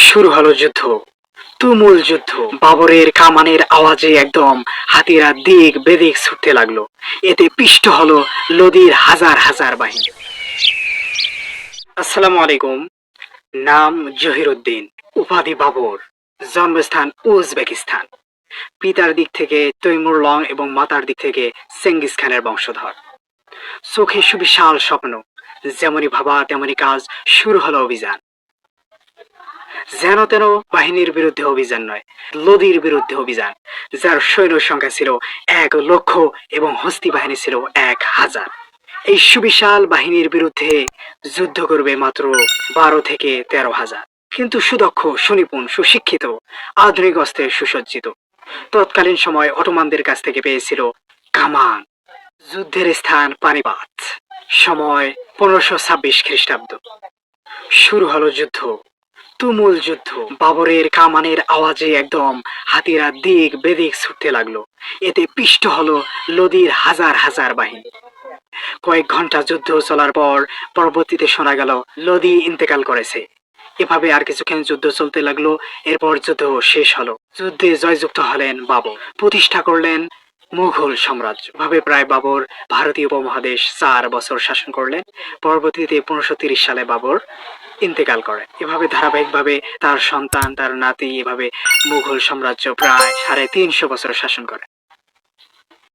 শুরু হলো যুদ্ধ। তুমুল যুদ্ধ। বাবরের কামানের আওয়াজে একদম হাতিরা দিক বেদিক ছুটতে লাগলো। এতে পিষ্ট হলো লোদির হাজার হাজার বাহিনী। আসসালামু আলাইকুম। নাম জহিরুদ্দিন, উপাধি বাবর, জন্মস্থান উজবেকিস্তান। পিতার দিক থেকে তৈমুর লং এবং মাতার দিক থেকে চেঙ্গিস খানের বংশধর। চোখে সুবিশাল স্বপ্ন, যেমনি ভাবা তেমনি কাজ। শুরু হলো অভিযান। যেন তেন বাহিনীর বিরুদ্ধে অভিযান নয়, লোদির বিরুদ্ধে অভিযান, যার সৈন্য সংখ্যা ছিল 1,00,000 এবং হস্তি বাহিনী ছিল 1,000। এই সুবিশাল বাহিনীর বিরুদ্ধে যুদ্ধ করবে মাত্র 12 থেকে 13,000, কিন্তু সুদক্ষ, সুনিপুণ, সুশিক্ষিত, আধুনিক অস্ত্রে সুসজ্জিত। তৎকালীন সময় অটোমানদের কাছ থেকে পেয়েছিল কামান। যুদ্ধের স্থান পানিপাত। সময় 1526 খ্রিস্টাব্দ। শুরু হলো যুদ্ধ। তুমুল যুদ্ধ। বাবরের কামানের আওয়াজে একদম হাতিরা দিক বেদিক ছুটতে লাগলো। এতে পিষ্ট হলো লোদির হাজার হাজার বাহিনী। কয়েক ঘন্টা যুদ্ধ চলার পর পরবর্তীতে শোনা গেল লোদি ইন্তেকাল করেছে। এভাবে আর কিছুক্ষণ যুদ্ধ চলতে লাগলো। এরপর যুদ্ধ শেষ হলো। যুদ্ধে জয়যুক্ত হলেন বাবর। প্রতিষ্ঠা করলেন মুঘল সাম্রাজ্য। ভাবে প্রায় বাবর ভারতীয় উপমহাদেশ 4 বছর শাসন করলেন। পরবর্তীতে 1530 সালে বাবর ইন্তেকাল করেন। এভাবে ধারাবাহিকভাবে তার সন্তান, তার নাতি, এভাবে মুঘল সাম্রাজ্য প্রায় 350 বছর শাসন করে।